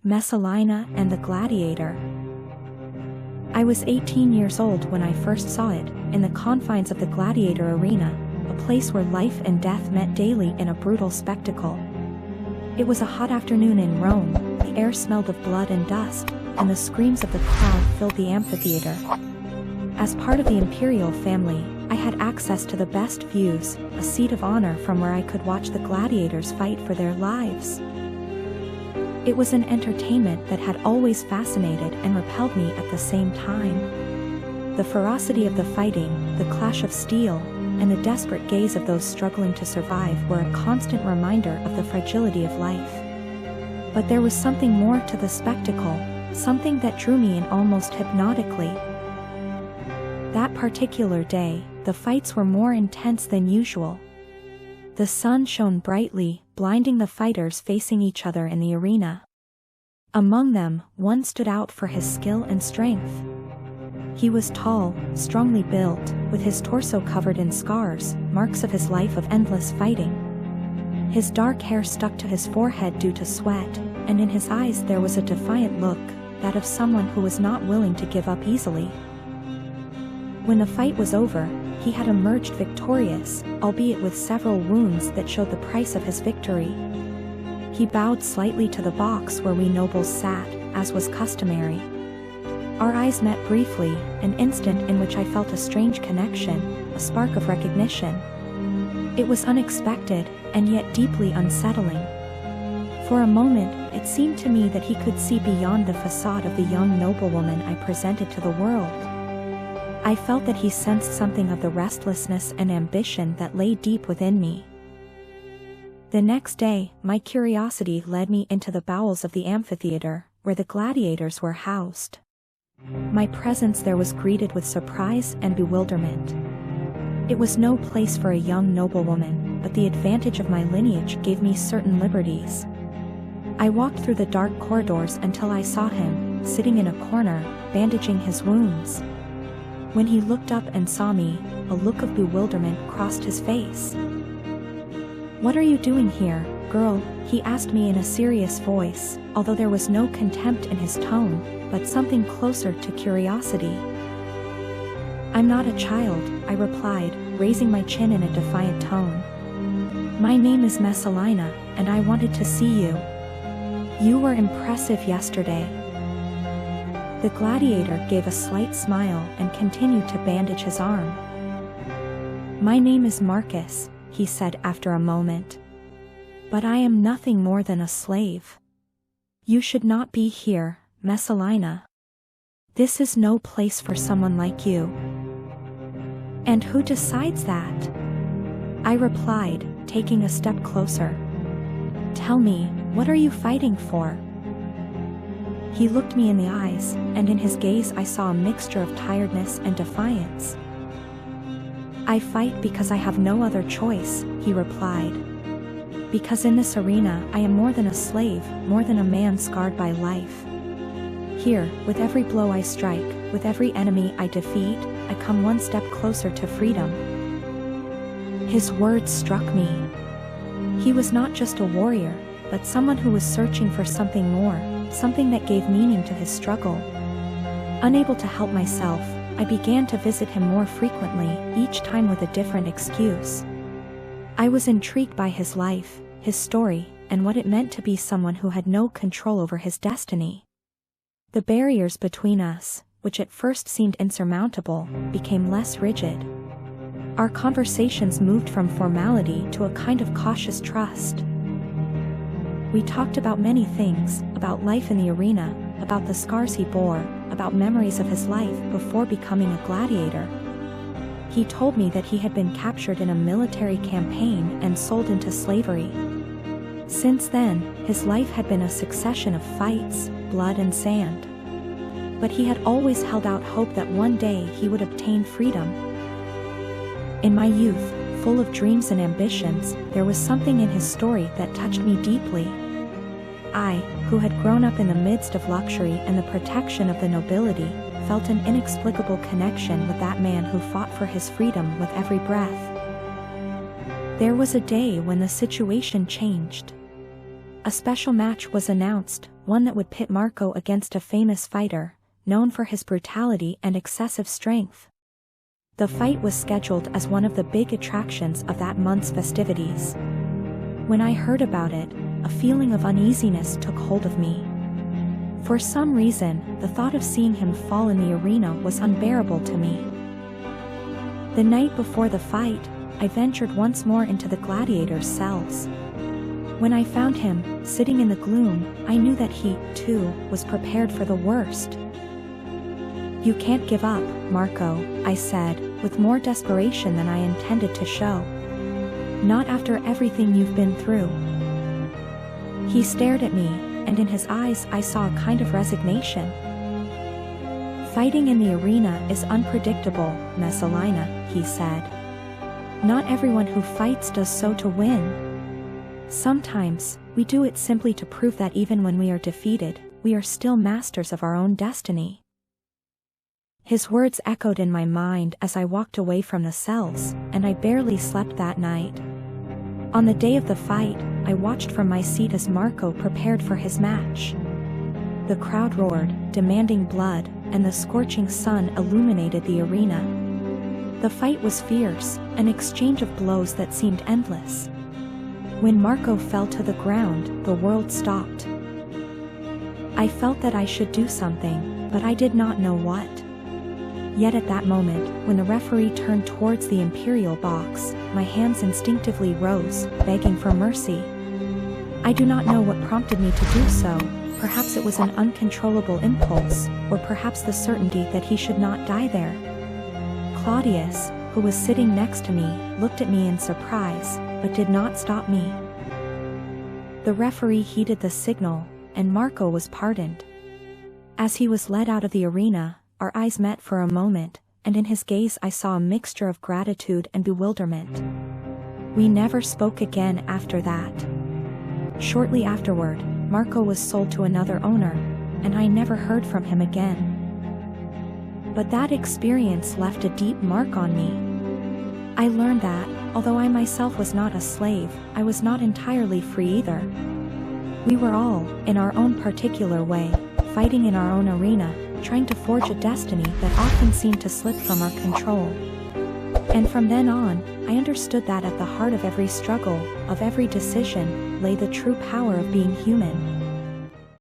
Messalina and the Gladiator. I was 18 years old when I first saw it, in the confines of the Gladiator arena, a place where life and death met daily in a brutal spectacle. It was a hot afternoon in Rome, the air smelled of blood and dust, and the screams of the crowd filled the amphitheater. As part of the imperial family, I had access to the best views, a seat of honor from where I could watch the gladiators fight for their lives. It was an entertainment that had always fascinated and repelled me at the same time. The ferocity of the fighting, the clash of steel, and the desperate gaze of those struggling to survive were a constant reminder of the fragility of life. But there was something more to the spectacle, something that drew me in almost hypnotically. That particular day, the fights were more intense than usual. The sun shone brightly, blinding the fighters facing each other in the arena. Among them, one stood out for his skill and strength. He was tall, strongly built, with his torso covered in scars, marks of his life of endless fighting. His dark hair stuck to his forehead due to sweat, and in his eyes there was a defiant look, that of someone who was not willing to give up easily. When the fight was over, he had emerged victorious, albeit with several wounds that showed the price of his victory. He bowed slightly to the box where we nobles sat, as was customary. Our eyes met briefly, an instant in which I felt a strange connection, a spark of recognition. It was unexpected, and yet deeply unsettling. For a moment, it seemed to me that he could see beyond the facade of the young noblewoman I presented to the world. I felt that he sensed something of the restlessness and ambition that lay deep within me. The next day, my curiosity led me into the bowels of the amphitheater, where the gladiators were housed. My presence there was greeted with surprise and bewilderment. It was no place for a young noblewoman, but the advantage of my lineage gave me certain liberties. I walked through the dark corridors until I saw him, sitting in a corner, bandaging his wounds. When he looked up and saw me, a look of bewilderment crossed his face. "What are you doing here, girl?" he asked me in a serious voice, although there was no contempt in his tone, but something closer to curiosity. "I'm not a child," I replied, raising my chin in a defiant tone. "My name is Messalina, and I wanted to see you. You were impressive yesterday." The gladiator gave a slight smile and continued to bandage his arm. "My name is Marcus," he said after a moment. "But I am nothing more than a slave. You should not be here, Messalina. This is no place for someone like you." "And who decides that?" I replied, taking a step closer. "Tell me, what are you fighting for?" He looked me in the eyes, and in his gaze I saw a mixture of tiredness and defiance. "I fight because I have no other choice," he replied. "Because in this arena I am more than a slave, more than a man scarred by life. Here, with every blow I strike, with every enemy I defeat, I come one step closer to freedom." His words struck me. He was not just a warrior, but someone who was searching for something more, something that gave meaning to his struggle. Unable to help myself, I began to visit him more frequently, each time with a different excuse. I was intrigued by his life, his story, and what it meant to be someone who had no control over his destiny. The barriers between us, which at first seemed insurmountable, became less rigid. Our conversations moved from formality to a kind of cautious trust. We talked about many things, about life in the arena, about the scars he bore, about memories of his life before becoming a gladiator. He told me that he had been captured in a military campaign and sold into slavery. Since then, his life had been a succession of fights, blood and sand. But he had always held out hope that one day he would obtain freedom. In my youth, full of dreams and ambitions, there was something in his story that touched me deeply. I, who had grown up in the midst of luxury and the protection of the nobility, felt an inexplicable connection with that man who fought for his freedom with every breath. There was a day when the situation changed. A special match was announced, one that would pit Marco against a famous fighter, known for his brutality and excessive strength. The fight was scheduled as one of the big attractions of that month's festivities. When I heard about it, a feeling of uneasiness took hold of me. For some reason, the thought of seeing him fall in the arena was unbearable to me. The night before the fight, I ventured once more into the gladiators' cells. When I found him, sitting in the gloom, I knew that he, too, was prepared for the worst. "You can't give up, Marco," I said, with more desperation than I intended to show. "Not after everything you've been through." He stared at me, and in his eyes I saw a kind of resignation. "Fighting in the arena is unpredictable, Messalina," he said. "Not everyone who fights does so to win. Sometimes, we do it simply to prove that even when we are defeated, we are still masters of our own destiny." His words echoed in my mind as I walked away from the cells, and I barely slept that night. On the day of the fight, I watched from my seat as Marco prepared for his match. The crowd roared, demanding blood, and the scorching sun illuminated the arena. The fight was fierce, an exchange of blows that seemed endless. When Marco fell to the ground, the world stopped. I felt that I should do something, but I did not know what. Yet at that moment, when the referee turned towards the imperial box, my hands instinctively rose, begging for mercy. I do not know what prompted me to do so. Perhaps it was an uncontrollable impulse, or perhaps the certainty that he should not die there. Claudius, who was sitting next to me, looked at me in surprise, but did not stop me. The referee heeded the signal, and Marco was pardoned. As he was led out of the arena, our eyes met for a moment, and in his gaze I saw a mixture of gratitude and bewilderment. We never spoke again after that. Shortly afterward, Marco was sold to another owner, and I never heard from him again. But that experience left a deep mark on me. I learned that, although I myself was not a slave, I was not entirely free either. We were all, in our own particular way, fighting in our own arena, trying to forge a destiny that often seemed to slip from our control. And from then on, I understood that at the heart of every struggle, of every decision, lay the true power of being human.